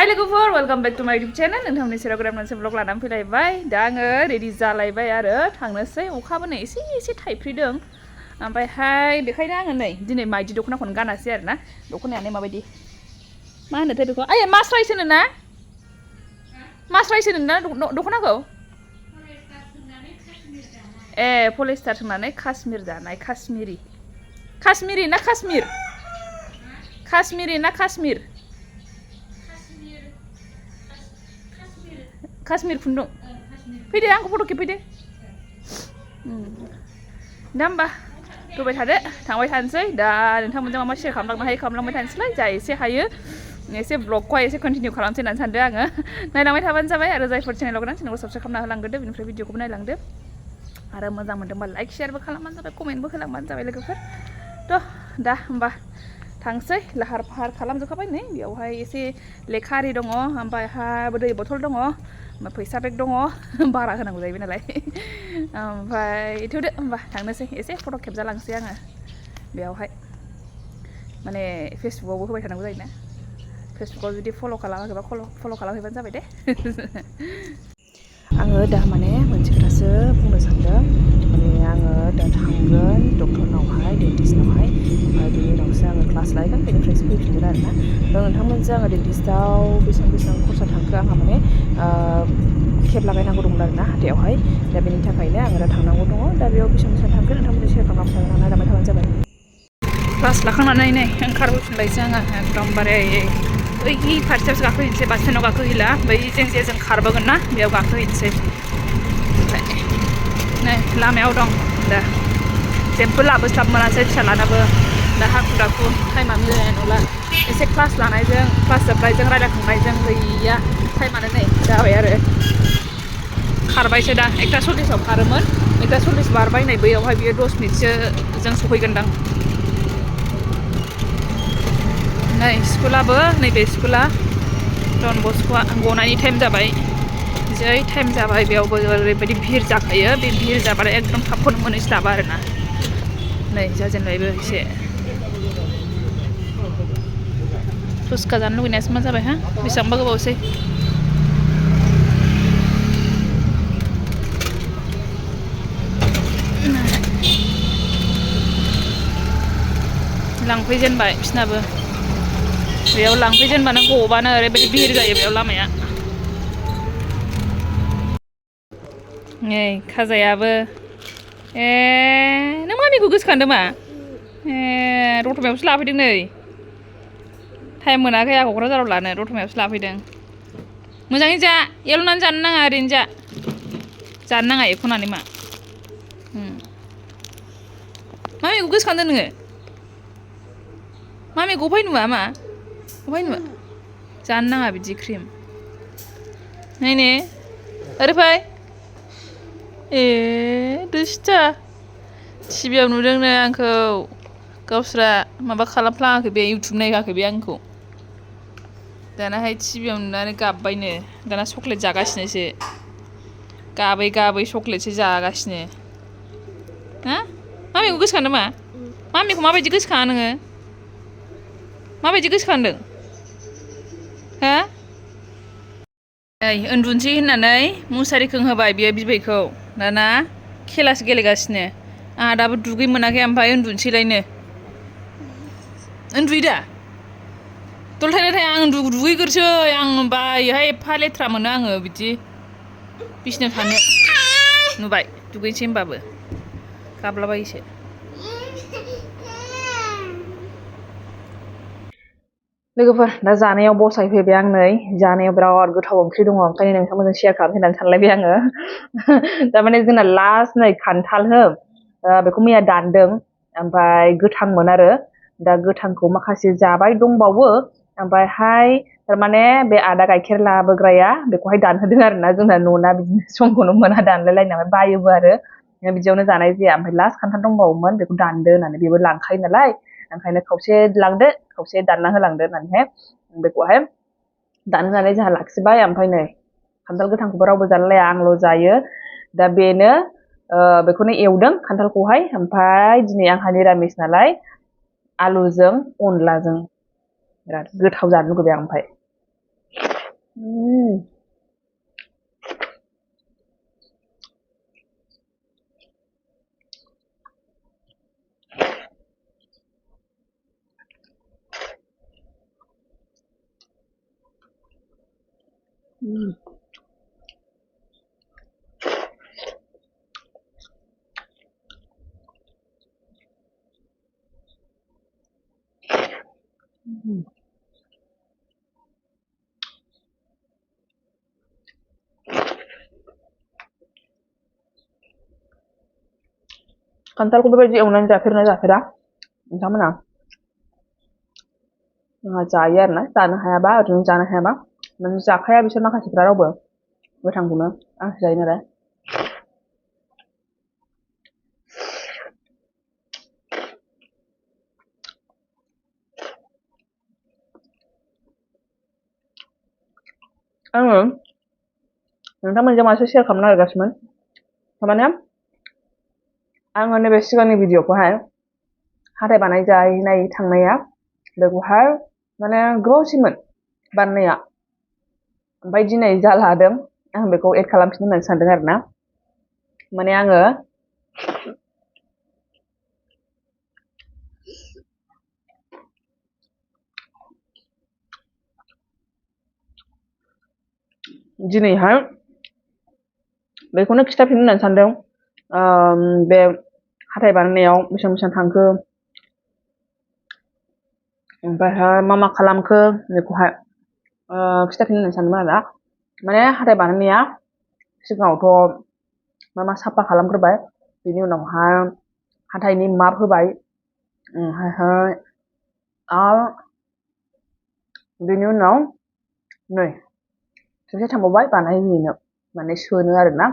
Hi Lwgw, welcome back to my YouTube channel. नोंथांमोननि सेराव गोदान मोनसे vlog लानानै फैलायबाय. दा आङो रेडि जालायबाय आरो थांनोसै. अखाबो नै एसे थाइफ्रिदों. ओमफ्रायहाय बेखायनो आङो नै दिनै माइदि दख'नाखौनो गानासै आरो ना. दख'नायानो माबायदि मा होनोथाय बेखौ आयै मास्राइस होनो ना? मास्राइस होनो ना दख'नाखौ? पलिस्टार होनानै काश्मीर दानाय काश्मीरी. काश्मीरी ना काश्मीर? काश्मीरी ना काश्मीर? काश्मीर खुन्दुं फैदो आंखौ फट' खेबफैदो दा होमबा फैबाय थादो थांबाय थानोसै दा नोंथांमोनजों मा शेयार खालामलांनो हायो खालामलांबाय थानोसैलाय जा एसे हायो एसे ब्लगखौहाय एसे कन्टिनिउ खालामसै होननानै सानदों आङो नायलांबाय थाबानो जाबाय आरो जायफोर चेनेलाव गोदान चेनेलखौ साबस्क्राइब खालामना होलांग्रोदो बेनिफ्राय भिडिअखौबो नायलांदो आरो मोजां मोनदोंबा लाइक शेयारबो खालामबानो जाबाय कमेन्टबो होलांबानो जाबाय लोगोफोर थ' दा होमबा थांसै लाहार फाहार खालामजोबखाबाय नै बेयावहाय एसे लेखा आरि दङ ओमफ्रायहाय दै बथल दङ फैसा बेग दङ बारा होनांगौ जाहैबाय नालाय ओमफ्राय थौदो होमबा थांनोसै एसे फट' खेबजालांसै आङो बेयावहाय माने फेसबुकआवबो होबाय थानांगौ जायोना फेसबुकआव जुदि फल' खालामाखैबा फल' खालामहैबानो जाबाय दे आङो दा माने मोनसे खोथासो बुंनो सानदों माने आङो दा थांगोन डक्टरनावहाय डेन्टिस्टनावहाय ओमफ्राय बेनि उनावसो आङो क्लास लायगोन बेनिफ्रायसो फैफिनगोन आरोना नोंथांमोनजों आङो डेन्टिस्टआव बेसेबां खरसा थांखो आंहा माने खेब लागायनांगौ दंमोन आरोना हाथायावहाय दा बेनि थाखायनो आङो दा थांनांगौ दङ दा बेयाव बेसेबां थांगोन नोंथांमोनजों शेयार खालामबाय थागोन नायलांबाय थाबानो जाबाय क्लास लाखांनानै नै ओंखारबोफिनबायसो आङो एकदमबारे बै फारसेयावसो गाखोहैनोसै बास स्टेन्डआव गाखोहैला बै जों खारबोगोन ना बेयाव गाखोहैनोसै ओमफ्राय नै लामायाव दं दा जेबो लाबोस्लाब मोनासै फिसालानाबो दा हाखु दाखु टाइमा मिलायनाय नंला एसे क्लास लानायजों क्लास जोबनायजों रायज्लायखांनायजों गैया टाइमानो नै जाबाय आरो खारबायसो दा 1:40 खारोमोन 1:40 बारबाय नै बैयावहाय बियो 10 मिनिटसो जों सफैगोनदां नै स्कुलाबो नैबे स्कुला डन बस्क'आ गनायनि टाइम जाबाय जै टाइम जाबाय बेयावबो ओरैबायदि भिर जाखायो बे भिर जाबाथाय एकदम थाबखौनो मोनहैस्लाबा आरोना नै जाजेनबायबो एसे फुसका जानो लुगैनायासो मा जाबाय हा बेसेबांबा गोबावसै लांफैजेनबाय बिसनाबो बेयाव लांफैजेनबा नों गबानो ओरैबायदि भिर जायो बेयाव लामाया नै खाजायाबो नों मामिखौ गोसोखांदों मा रथमायावसो लाफैदों नै टाइम मोनाखै आं क'क्राझाराव लानो रथमायावसो लाफैदों मोजाङै जा एल'नानै जानो नाङा ओरैनो जानो नाङा एख'नानै मा मामिखौ गोसोखांदों नोङो मामि गफाय नुवा मा गफाय नुवा जानो नाङा बिदि क्रिम नायने ओरै फै दुस्टा टिभियाव नुदोंनो आंखौ गावस्रा माबा खालामफ्लाङाखै बे इउटुब नायहोआखै बे आंखौ दानाहाय टिभियाव नुनानै गाबबायनो दाना चक्लेट जागासिनोसो गाबै गाबै चक्लेटसो जागासिनो हा मामिखौ गोसोखांदों मा मामिखौ माबायदि गोसोखाङा नोङो माबायदि गोसोखांदों हो नै उन्दुनोसै होननानै मुसारि खोंहोबाय बियो बिबैखौ दाना खेलासो गेलेगासिनो आंहा दाबो दुगै मोनाखै ओमफ्राय उन्दुनोसैलायनो उन्दुयो दा दलथायनाय आं दुगैग्रोसै आं बायोहाय एफा लेथ्रा मोनो आङो बिदि बिसिनायाव थानो नुबाय दुगैनोसै होनबाबो गाबलाबायोसो लोगोफोर दा जानायाव बसायफैबाय आं नै जानायाव बिराद गोथाव ओंख्रि दङ ओंखायनो नोंथांमोनजों शेयार खालामनो होननानै सानलायबाय आङो थारमाने जोंना लास्ट नै खान्थाल बेखौ मैया दानदों ओमफ्राय गोथांमोन आरो दा गोथांखौ माखासे जाबाय दंबावो ओमफ्रायहाय थारमाने बे आदा गाइखेर लाबोग्राया बेखौहाय दानहोदों आरोना जोंना न'ना बिदिनो समखौनो मोना दानलायलायनानै बायोबो आरो बिदियावनो जानाय जाया ओमफ्राय लास्ट खान्थाल दंबावोमोन बेखौ दानदो होननानै बेबो लांखायो नालाय ओंखायनो खावसे लांदो खावसे दानना होलांदो होननानैहाय बेखौहाय दानहोनानै जोंहा लाखिबाय ओमफ्राय नै खान्थाल गोथांखौबो रावबो जालाया आंल' जायो दा बेनो बेखौनो एवदों खान्थालखौहाय ओमफ्राय दिनै आंहा निरामिस नालाय आलुजों अनलाजों बिराद गोथाव जानो लुगैबाय आं ओमफ्राय Kantalku bebaयदि एवनानै जाफेरना जाफेरा नोंथांमोना जोंहा जायो आरोना जानो हायाबा ओरैनो जानो हायाबा माने जाखाया बिसोर माखासेफ्रा रावबो गोथांखौनो आंसो जायो नालाय आङो नोंथांमोनजों मासे शेयार खालामनो नागिरगासिनोमोन थारमाने आङो नैबे सिगांनि भिडिअखौहाय हाथाय बानायजाहैनाय थांनाया बेखौहाय माने गोबावसिनमोन बानायनाया ओमफ्राय दिनै जा लादों आं बेखौ एड खालामफिननो होननानै सानदों आरोना माने आङो दिनैहाय बेखौनो खिथाफिननो होननानै सानदों बे हाथाय बानायनायाव बेसेबां बेसेबां थांखो ओमफ्रायहाय मा खालामखो बेखौहाय खिथाफिननो होननानै सानदोंमोन आरोना माने हाथाय बानायनाया सिगाङावथ' मा साफा खालामग्रोबाय बेनि उनावहाय हाथायनि माप होबाय ओमफ्रायहाय आरो बेनि उनाव नै खेबसे थांबावबाय बानायहैनो माने सोनो आरोना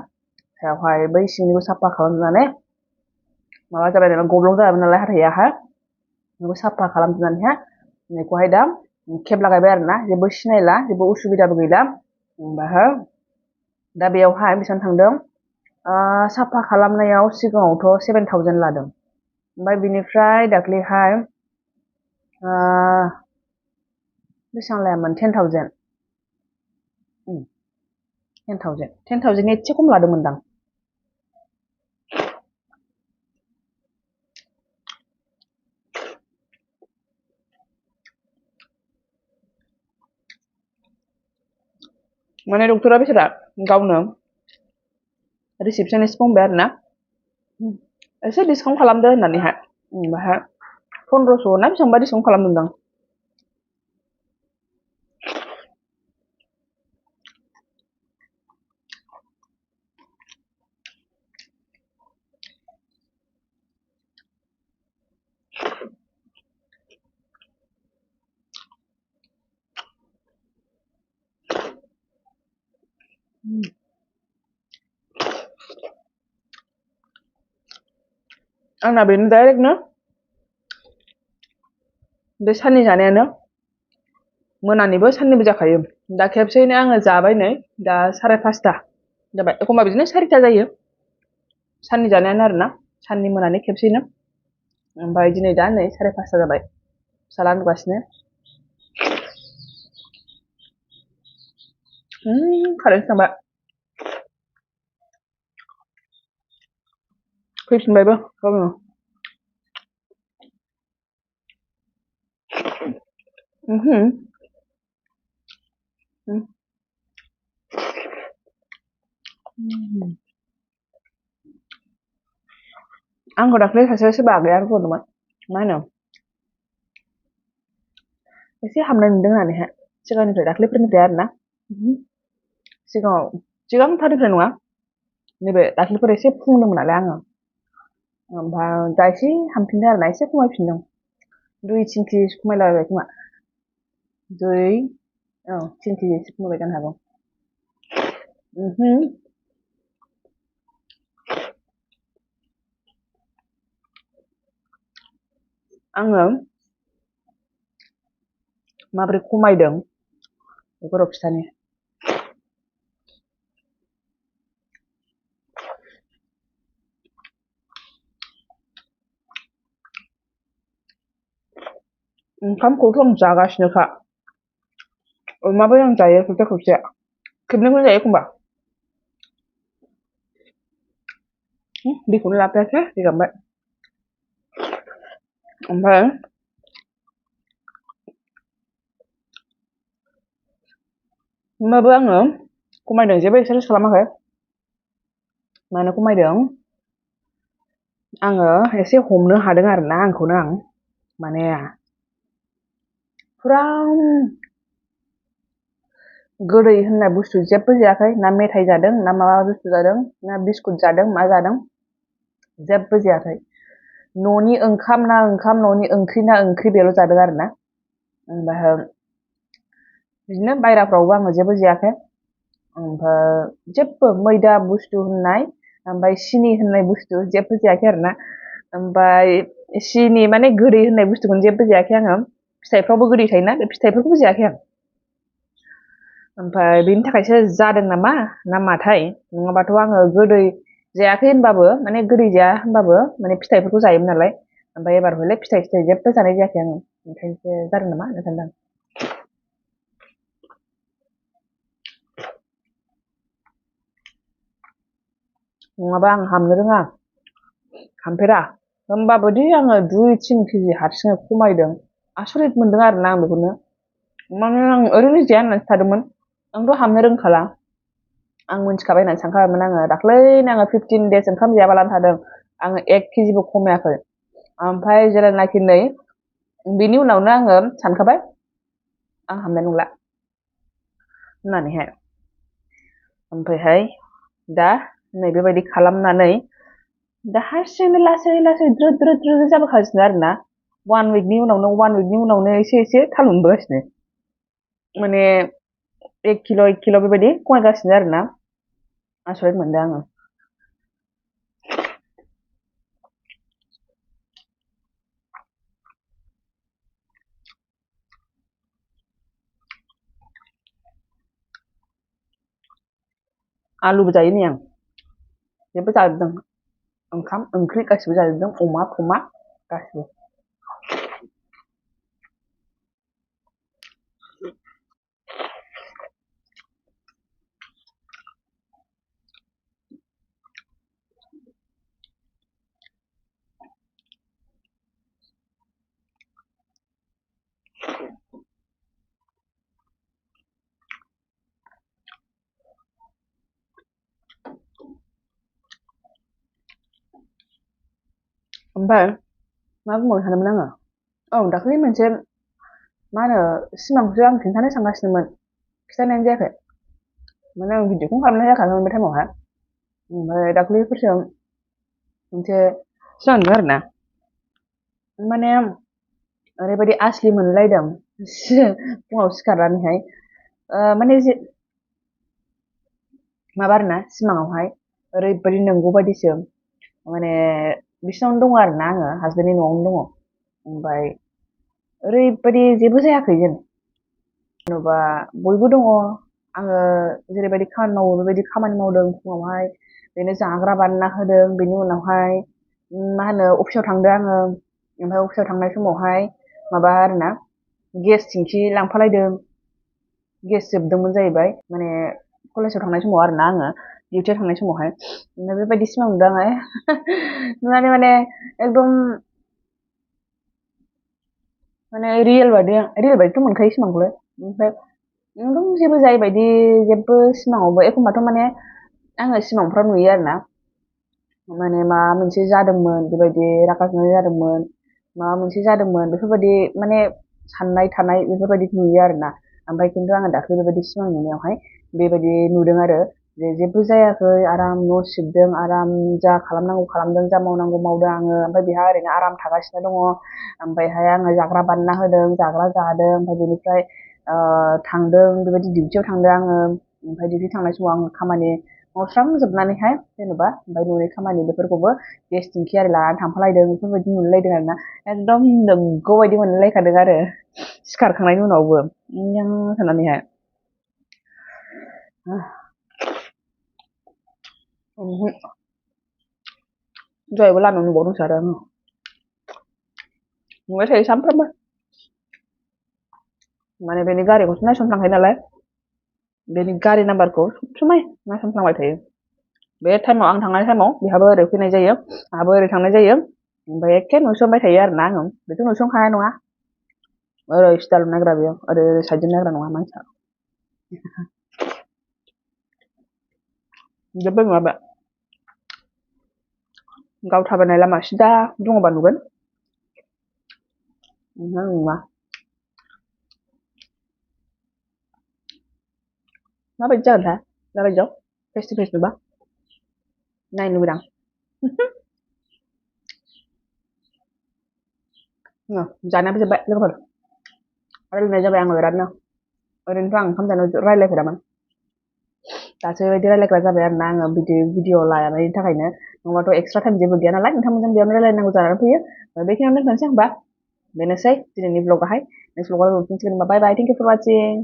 सायावहाय बै सिंनिखौ साफा खालामनानै माबा जाबाय नालाय गब्लं जाबाय नालाय हाथायाहाय बेखौ साफा खालामजोबनानैहाय बेखौहाय दा खेब लागायबाय आरोना जेबो सिनायला जेबो उसुबिदाबो गैला ओमफ्रायहाय दा बेयावहाय बेसेबां थांदों साफा खालामनायाव सिगाङावथ' 7,000 लादों ओमफ्राय बिनिफ्राय दाख्लैहाय बेसेबां लायामोन 10,000 10,000 एसे खम लादोंमोनदां माने डक्टरा बिसोरा गावनो रिसिपसनिस्ट बुंबाय आरोना एसे डिसकाउन्ट खालामदो होननानैहाय ओमफ्रायहाय 1500 ना बेसेबांबा डिसकाउन्ट खालामदोंदां आंना बेनो डाइरेक्टनो बे साननि जानायानो मोनानिबो साननिबो जाखायो दा खेबसेयैनो आङो जाबाय नै दा 5:30 जाबाय एखमबा बिदिनो 4ता जायो साननि जानायानो आरोना साननि मोनानि खेबसेयैनो ओमफ्राय दिनै दा नै 5:30 जाबाय फिसाला उन्दुगासिनो कारेन्ट थांबाय फैफिनबायबो गावनो आंखौ दाख्लै सासे सोरबा आगैया बुंदोंमोन मा होनो एसे हामनाय मोनदों होननानैहाय सिगांनिफ्राय दाख्लैफोरनिफ्राय आरोना सिगांथारनिफ्राय नङा नैबे दाख्लैफोर एसे फुंदोंमोन नालाय आङो ओमफ्राय दा एसे हामफिनदों आरोना एसे खमायफिनदों 2-3 केजि खमायलाबाय खोमा 3 केजिसो खमायबाय जानो हागौ आङो माबोरै खमायदों बेखौ र' खिथानि ओंखामखौथ' आं जागासिनोखा अमाबो आं जायो खेबसे खेबनैखौनो जायो एखमबा दैखौनो लाफायासै दै गांबाय ओमफ्राय होमबाबो आङो खमायदों जेबो एक्सारसाइस खालामाखै मानो खमायदों आङो एसे हमनो हादों आरोना आंखौनो आं माने फुरा गोदै होननाय बुस्थु जेबो जायाखै ना मेथाइ जादों ना माबा बुस्थु जादों ना बिस्कुट जादों मा जादों जेबो जायाखै न'नि ओंखाम ना ओंखाम न'नि ओंख्रि ना ओंख्रि बेल' जादों आरोना ओमफ्राय बिदिनो बायराफ्रावबो आङो जेबो जायाखै ओमफ्राय जेबो मैदा बुस्थु होननाय ओमफ्राय सिनि होननाय बुस्थु जेबो जायाखै आरोना ओमफ्राय सिनि माने गोदै होननाय बुस्थुखौनो जेबो जायाखै आङो फिथाइफ्रावबो गोदै थायोना बे फिथाइफोरखौबो जायाखै आं ओमफ्राय बेनि थाखायसो जादों नामा ना माथाय नङाबाथ' आङो गोदै जायाखै होनबाबो माने गोदै जाया होनबाबो माने फिथाइफोरखौ जायोमोन नालाय ओमफ्राय एबार हयले फिथाइ जेबो जानाय जायाखै आङो ओंखायनोसो जादों नामा होनना सानदों नङाबा आं हामनो रोङा हामफेरा होमबाबोदि आङो 2-3 केजि हारसिङै खमायदों आसरित मोनदों आरोना आं बेखौनो माने आं ओरैनो जाया होननानैसो थादोंमोन आंथ' हामनो रोंखाला आं मिथिखाबाय होननानै सानखाबायमोन आङो दाख्लैनो आङो 15 days ओंखाम जायाबालानो थादों आङो 1 केजिबो खमायाखै ओमफ्राय जेब्लानाखि नै बिनि उनावनो आङो सानखाबाय आं हामनाय नंला होननानैहाय ओमफ्रायहाय दा नै बेबायदि खालामनानै दा हारसिंनो लासै लासै द्रोद द्रोद द्रोद जाबोगासिनो आरोना 1 weekनि उनावनो एसे एसे थाल मोनबोगासिनो माने 1 किल' बेबायदि खमायगासिनो आरोना आसरित मोनदों आङो आलुबो जायो नै आं जेबो जाजोबदों ओंखाम ओंख्रि गासिबो जाजोबदों अमा थमा गासिबो ओमफ्राय मा बुंबावनो सानदोंमोन आङो औ दाख्लै मोनसे मा होनो सिमांखौसो आं खिन्थानो सानगासिनोमोन खिन्थानायानो जायाखै माने आं भिडिअखौनो खालामनाय जाखायाखैमोन बे टाइमावहाय ओमफ्राय दाख्लैफोरसो मोनसे सिमां नुदों आरोना माने ओरैबायदि आसलि मोनलायदों फुङाव सिखारनानैहाय माने माबा आरोना सिमाङावहाय ओरैबायदि नंगौ बायदिसो माने बिसिनावनो दङ आरोना आङो हासबेन्डनि न'आवनो दङ ओमफ्राय ओरैबायदि जेबो जायाखै जेनेबा बयबो दङ आङो जेरैबायदि खामानि मावो बेबायदि खामानि मावदों फुङावहाय बेनो जाग्रा बानायना होदों बेनि उनावहाय मा होनो अफिसाव थांदों आङो ओमफ्राय अफिसाव थांनाय समावहाय माबा आरोना गेस थिंखि लांफालायदों गेस जोबदोंमोन जाहैबाय माने कलेजाव थांनाय समाव आरोना आङो डिउटियाव थांनाय समावहाय ओमफ्राय बेबायदि सिमां नुदों आङो नुनानै माने एकदम माने रियेल बायदिथ' मोनखायो सिमांखौलाय ओमफ्राय एकदम जेबो जायैबायदि जेबो सिमाङावबो एखमबाथ' माने आङो सिमांफ्राव नुयो आरोना माने माबा मोनसे जादोंमोन बेबायदि रागा जोंनाय जादोंमोन माबा मोनसे जादोंमोन बेफोरबायदि माने साननाय थानाय बेफोरबायदि नुयो आरोना ओमफ्राय खिन्थु आङो दाख्लै बेबायदि सिमां नुनायावहाय बेबायदि नुदों आरो जेबो जायाखै आराम न' सिबदों आराम जा खालामनांगौ खालामदों जा मावनांगौ मावदों आङो ओमफ्राय बेहा ओरैनो आराम थागासिनो दङ ओमफ्रायहाय आङो जाग्रा बानायना होदों जाग्रा जादों ओमफ्राय बेनिफ्राय थांदों बेबायदि डिउटियाव थांदों आङो ओमफ्राय डिउटि थांनाय समाव आङो खामानि मावस्रांजोबनानैहाय जेनेबा ओमफ्राय न'नि खामानि बेफोरखौबो गेस थिंखि आरि लानानै थांफालायदों बेफोरबायदि नुलायलायदों आरोना एकदम नंगौ बायदि मोनलायखादों आरो सिखारखांनायनि उनावबो साननानैहाय दहायबो लामायाव नुबावदोंसो आरो आङो नुबाय थायो सानफ्रामबो माने बेनि गारिखौसो नायसनफ्लांखायो नालाय बेनि गारि नाम्बारखौ सब समाय नायसनफ्लांबाय थायो बे टाइमाव आं थांनाय टाइमाव बेहाबो ओरै फैनाय जायो आंहाबो ओरै थांनाय जायो ओमफ्राय एखे नुसनबाय थायो आरोना आङो बेथ' नुसनखानाय नङा ओरै स्टाइल नायग्रा बेयो ओरै साइडजों नायग्रा नङा मानसिया jabai mwnba गाव थाबायनाय लामा सिदा दङबा नुगोन नोंहा नुवा माबायदि जागोनथाय दाबायदियाव फेस टु फेस नुबा नायनो लुबैदां जानायाबो जोब्बाय लोगोफोर रायलायनाय जाबाय आङो बिरादनो ओरैनोथ' आं ओंखाम जानायाव रायलायफेरामोन दासो बिदि रायलायग्रा जाबाय आरोना आङो भिडिअ लानायनि थाखायनो नङाबाथ' एक्सट्रा टाइम जेबो गैया नालाय नोंथांमोनजों बेयावनो रायलायनांगौ जानानै फैयो बेखिनियावनो दोनथ'नोसै होमबा बेनोसै दिनैनि ब्लगाहाय नेक्स्ट ब्लगाव लोगो मोनफिनसिगोन होमबा बाय बाय थेंक इउ फर वाचिं